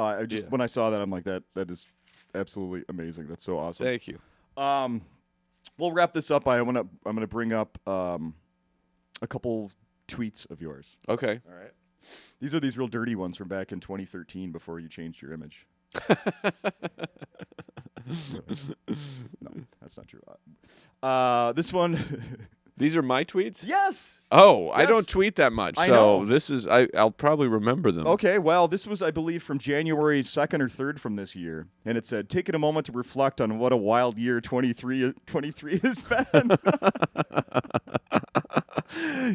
Speaker 1: When I saw that, I'm like, that is absolutely amazing. That's so awesome.
Speaker 2: Thank you.
Speaker 1: We'll wrap this up. I'm gonna bring up a couple tweets of yours.
Speaker 2: Okay.
Speaker 1: All right. These are these real dirty ones from back in 2013 before you changed your image. No, that's not true. This one.
Speaker 2: These are my tweets?
Speaker 1: Yes.
Speaker 2: Oh,
Speaker 1: yes.
Speaker 2: I don't tweet that much.
Speaker 1: I
Speaker 2: so
Speaker 1: know.
Speaker 2: This is I'll probably remember them.
Speaker 1: Okay, well, this was, I believe, from January 2nd or 3rd from this year. And it said, taking a moment to reflect on what a wild year 23 has been.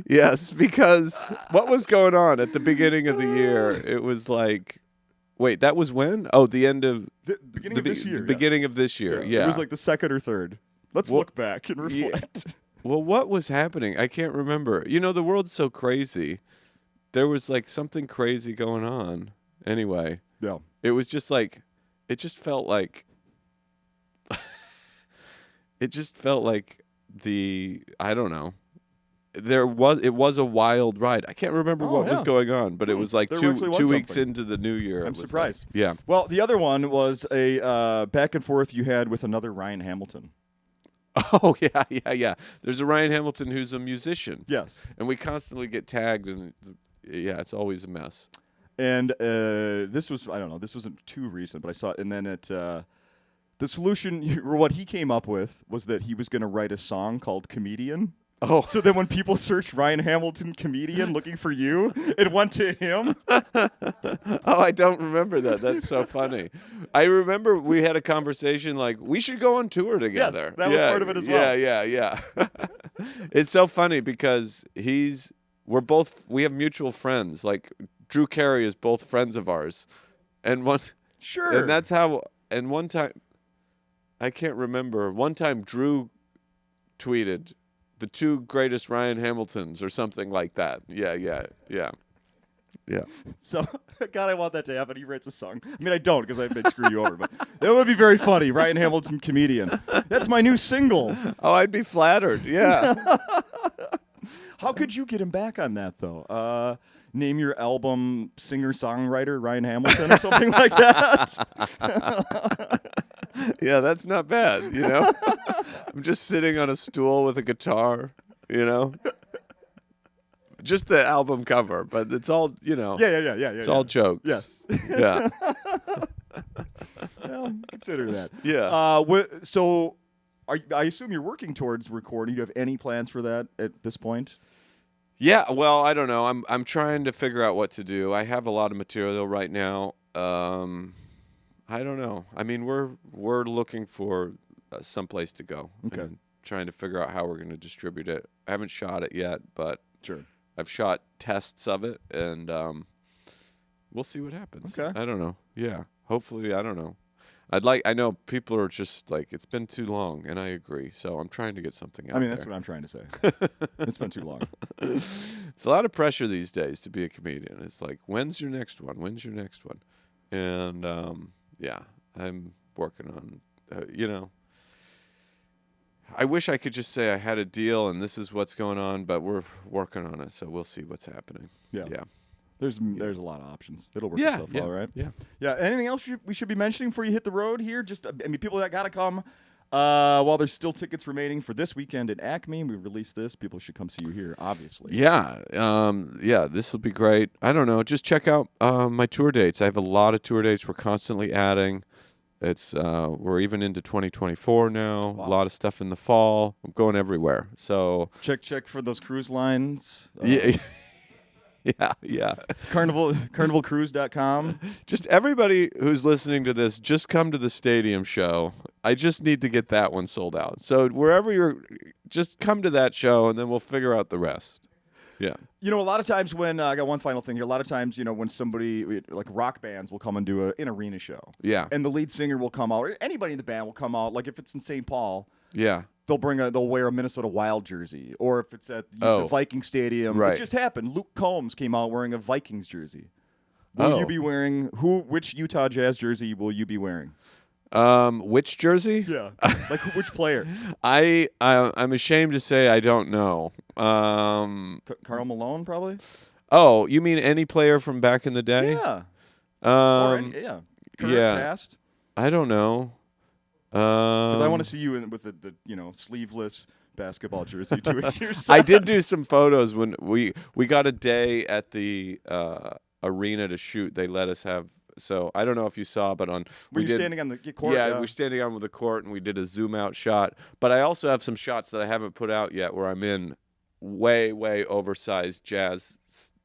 Speaker 2: Yes, because what was going on at the beginning of the year? It was like, wait, that was when? Oh, the end of
Speaker 1: the beginning of this year.
Speaker 2: The beginning of this year. Yeah.
Speaker 1: It was like the 2nd or 3rd. Let's look back and reflect.
Speaker 2: Yeah. Well, what was happening? I can't remember. The world's so crazy. There was like something crazy going on. Anyway.
Speaker 1: Yeah.
Speaker 2: It was just like, it just felt like I don't know. It was a wild ride. I can't remember what was going on, but it was like two weeks into the new year.
Speaker 1: I'm surprised.
Speaker 2: Like, yeah.
Speaker 1: Well, the other one was a back and forth you had with another Ryan Hamilton.
Speaker 2: Oh, yeah. There's a Ryan Hamilton who's a musician.
Speaker 1: Yes.
Speaker 2: And we constantly get tagged, and yeah, it's always a mess.
Speaker 1: And this was, I don't know, this wasn't too recent, but I saw it. And then the solution, or what he came up with, was that he was going to write a song called Comedian.
Speaker 2: Oh.
Speaker 1: So then when people searched Ryan Hamilton comedian looking for you, it went to him.
Speaker 2: Oh, I don't remember that. That's so funny. I remember we had a conversation like, we should go on tour together.
Speaker 1: Yes, that was part of it as well.
Speaker 2: Yeah. It's so funny because we have mutual friends. Like Drew Carey is both friends of ours. And
Speaker 1: Sure.
Speaker 2: And that's how, and one time, I can't remember, one time Drew tweeted, the two greatest Ryan Hamiltons or something like that. Yeah.
Speaker 1: So, God, I want that to happen. He writes a song. I mean, I don't because I may screw you over, but that would be very funny. Ryan Hamilton comedian. That's my new single.
Speaker 2: Oh, I'd be flattered. Yeah.
Speaker 1: How could you get him back on that, though? Name your album singer-songwriter Ryan Hamilton or something like that.
Speaker 2: Yeah, that's not bad, I'm just sitting on a stool with a guitar, Just the album cover, but it's all,
Speaker 1: Yeah.
Speaker 2: It's all jokes.
Speaker 1: Yes.
Speaker 2: Yeah.
Speaker 1: Well, consider that.
Speaker 2: Yeah.
Speaker 1: So, I assume you're working towards recording. Do you have any plans for that at this point?
Speaker 2: Yeah, well, I don't know. I'm trying to figure out what to do. I have a lot of material right now. I don't know. I mean, we're looking for some place to go.
Speaker 1: Okay.
Speaker 2: And trying to figure out how we're going to distribute it. I haven't shot it yet, but
Speaker 1: sure.
Speaker 2: I've shot tests of it, and we'll see what happens.
Speaker 1: Okay.
Speaker 2: I don't know. Yeah. Hopefully, I don't know. I know people are just like, it's been too long, and I agree. So I'm trying to get something out
Speaker 1: I mean,
Speaker 2: there.
Speaker 1: that's what I'm trying to say. It's been too long.
Speaker 2: It's a lot of pressure these days to be a comedian. It's like, when's your next one? When's your next one? And yeah, I'm working on, I wish I could just say I had a deal and this is what's going on, but we're working on it, so we'll see what's happening.
Speaker 1: Yeah.
Speaker 2: Yeah.
Speaker 1: There's a lot of options. It'll work itself out, right?
Speaker 2: Yeah.
Speaker 1: Yeah. Anything else we should be mentioning before you hit the road here? Just, people that got to come while there's still tickets remaining for this weekend at Acme. We released this. People should come see you here, obviously.
Speaker 2: Yeah. This will be great. I don't know. Just check out my tour dates. I have a lot of tour dates. We're constantly adding. It's we're even into 2024 now.
Speaker 1: Wow.
Speaker 2: A lot of stuff in the fall. I'm going everywhere. So
Speaker 1: check for those cruise lines.
Speaker 2: Yeah.
Speaker 1: Carnivalcruise.com.
Speaker 2: Just everybody who's listening to this, just come to the stadium show. I just need to get that one sold out. So wherever you're, just come to that show, and then we'll figure out the rest. Yeah.
Speaker 1: A lot of times when I got one final thing here. A lot of times, when somebody like rock bands will come and do an arena show.
Speaker 2: Yeah.
Speaker 1: And the lead singer will come out, or anybody in the band will come out. Like if it's in St. Paul.
Speaker 2: Yeah.
Speaker 1: They'll wear a Minnesota Wild jersey, or if it's at the Viking Stadium,
Speaker 2: right.
Speaker 1: It just happened. Luke Combs came out wearing a Vikings jersey. Will you be wearing which Utah Jazz jersey will you be wearing?
Speaker 2: Which jersey?
Speaker 1: Yeah, like which player?
Speaker 2: I'm ashamed to say I don't know.
Speaker 1: Karl Malone, probably.
Speaker 2: Oh, you mean any player from back in the day?
Speaker 1: Yeah.
Speaker 2: Current,
Speaker 1: past.
Speaker 2: I don't know.
Speaker 1: Because I want to see you with the sleeveless basketball jersey doing your sets.
Speaker 2: I did do some photos when we got a day at the arena to shoot. They let us have. So I don't know if you saw, but
Speaker 1: were you standing on the court?
Speaker 2: Yeah, we're standing on the court, and we did a zoom out shot. But I also have some shots that I haven't put out yet, where I'm in way oversized jazz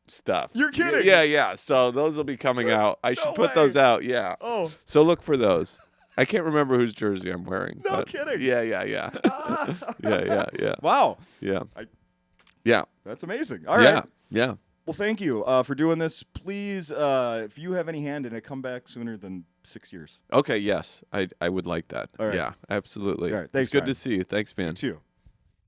Speaker 2: stuff.
Speaker 1: You're kidding?
Speaker 2: Yeah. So those will be coming out. I should put those out. Yeah.
Speaker 1: Oh.
Speaker 2: So look for those. I can't remember whose jersey I'm wearing.
Speaker 1: No kidding.
Speaker 2: Yeah. Yeah.
Speaker 1: Wow.
Speaker 2: Yeah. Yeah.
Speaker 1: That's amazing. All right.
Speaker 2: Yeah.
Speaker 1: Well, thank you for doing this. Please, if you have any hand in it, come back sooner than 6 years.
Speaker 2: Okay. Yes, I would like that.
Speaker 1: All right.
Speaker 2: Yeah. Absolutely.
Speaker 1: All right. Thanks,
Speaker 2: it's good
Speaker 1: Ryan.
Speaker 2: to see you. Thanks, man.
Speaker 1: You too.